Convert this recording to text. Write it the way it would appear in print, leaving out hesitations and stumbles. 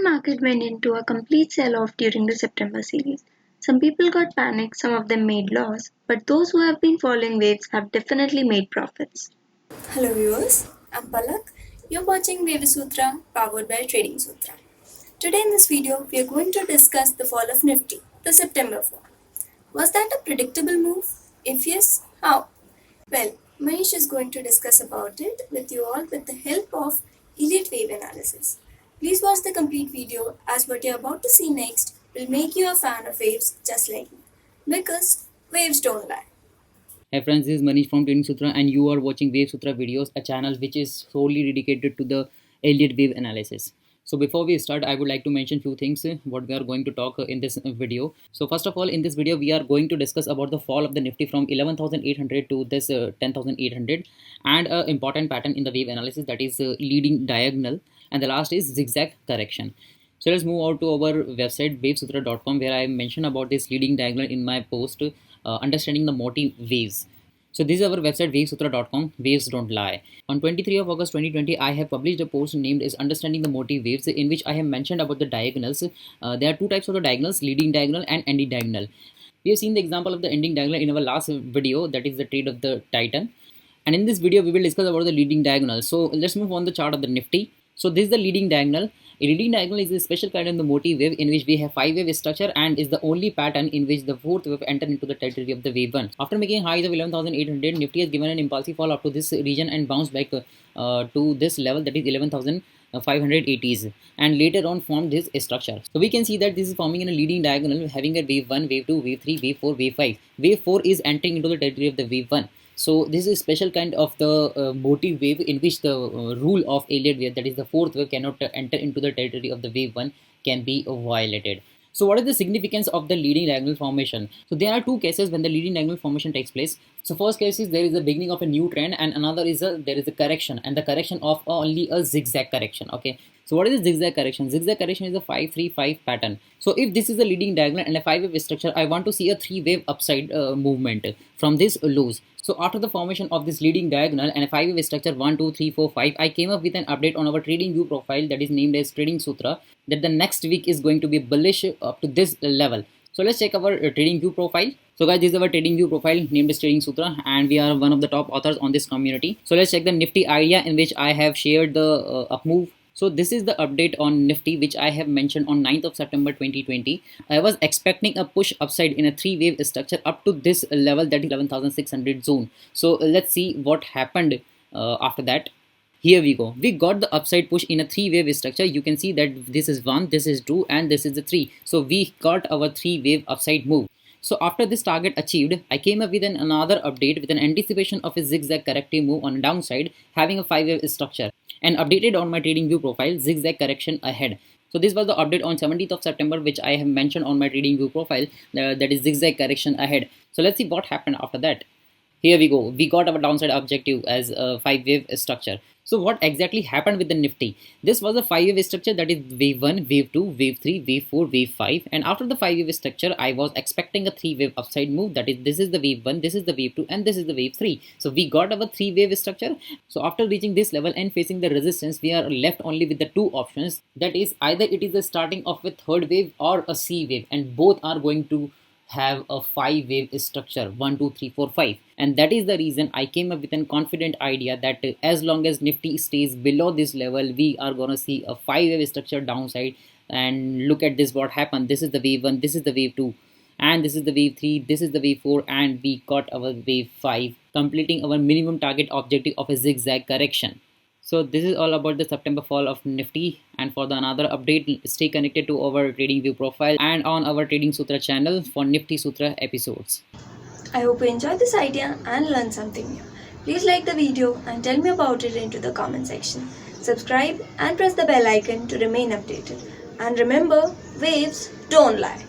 market went into a complete sell-off during the September series. Some people got panicked, some of them made loss, but those who have been following waves have definitely made profits. Hello viewers, I'm Palak. You're watching Veda Sutra powered by Trading Sutra. Today in this video, we are going to discuss the fall of Nifty, the September fall. Was that a predictable move? If yes, how? Well, Manish is going to discuss about it with you all with the help of Elite Wave Analysis. Please watch the complete video as what you're about to see next will make you a fan of waves just like me. Because waves don't lie. Hey friends, this is Manish from Trading Sutra and you are watching Wave Sutra videos, a channel which is solely dedicated to the Elliott wave analysis. So before we start, I would like to mention few things what we are going to talk in this video. So first of all, in this video, we are going to discuss about the fall of the Nifty from 11,800 to this 10,800 and an important pattern in the wave analysis, that is leading diagonal, and the last is zigzag correction. So let's move out to our website wavesutra.com, where I mentioned about this leading diagonal in my post, understanding the motive waves. So this is our website wavesutra.com. Waves don't lie. On 23 of August 2020, I have published a post named as Understanding the Motive Waves, in which I have mentioned about the diagonals. There are two types of the diagonals: leading diagonal and ending diagonal. We have seen the example of the ending diagonal in our last video, that is the trade of the Titan. And in this video, we will discuss about the leading diagonal. So let's move on the chart of the Nifty. So this is the leading diagonal. A leading diagonal is a special kind of the motive wave in which we have 5-wave structure and is the only pattern in which the 4th wave entered into the territory of the wave 1. After making highs of 11,800, Nifty has given an impulsive fall up to this region and bounced back to this level, that is 11,580s, and later on formed this structure. So we can see that this is forming in a leading diagonal, having a wave 1, wave 2, wave 3, wave 4, wave 5. Wave 4 is entering into the territory of the wave 1. So this is a special kind of the motive wave in which the rule of Elliott wave, that is the 4th wave, cannot enter into the territory of the wave 1, can be violated. So what is the significance of the leading diagonal formation? So there are two cases when the leading diagonal formation takes place. So first case is there is a beginning of a new trend, and another is there is a correction, and the correction of only a zigzag correction. Okay. So what is the zigzag correction? Zigzag correction is a 5-3-5 pattern. So if this is a leading diagonal and a 5-wave structure, I want to see a 3-wave upside movement from this lows. So after the formation of this leading diagonal and a 5-wave structure 1, 2, 3, 4, 5, I came up with an update on our trading view profile, that is named as Trading Sutra, that the next week is going to be bullish up to this level. So let's check our trading view profile. So guys, this is our trading view profile named as Trading Sutra, and we are one of the top authors on this community. So let's check the Nifty idea, in which I have shared the up move. So this is the update on Nifty, which I have mentioned on 9th of September 2020. I was expecting a push upside in a 3-wave structure up to this level, that is 11,600 zone. So let's see what happened after that. Here we go. We got the upside push in a 3-wave structure. You can see that this is 1, this is 2, and this is the 3. So we got our 3-wave upside move. So after this target achieved, I came up with another update with an anticipation of a zigzag corrective move on a downside, having a 5-wave structure, and updated on my trading view profile, zigzag correction ahead. So this was the update on 17th of September, which I have mentioned on my trading view profile, that is zigzag correction ahead. So let's see what happened after that. Here we go. We got our downside objective as a 5-wave structure. So what exactly happened with the Nifty? This was a 5-wave structure, that is wave 1, wave 2, wave 3, wave 4, wave 5. And after the 5-wave structure, I was expecting a 3-wave upside move, that is this is the wave 1, this is the wave 2, and this is the wave 3. So we got our 3-wave structure. So after reaching this level and facing the resistance, we are left only with the two options. That is either it is the starting of a 3rd wave or a C wave, and both are going to have a 5-wave structure, 1, 2, 3, 4, 5. And that is the reason I came up with a confident idea that as long as Nifty stays below this level, we are gonna see a 5-wave structure downside. And look at this, what happened. This is the wave 1, this is the wave 2, and this is the wave 3, this is the wave 4, and we got our wave 5, completing our minimum target objective of a zigzag correction. So this is all about the September fall of Nifty, and for the another update, stay connected to our trading view profile and on our Trading Sutra channel for Nifty Sutra episodes. I hope you enjoyed this idea and learned something new. Please like the video and tell me about it into the comment section. Subscribe and press the bell icon to remain updated. And remember, waves don't lie.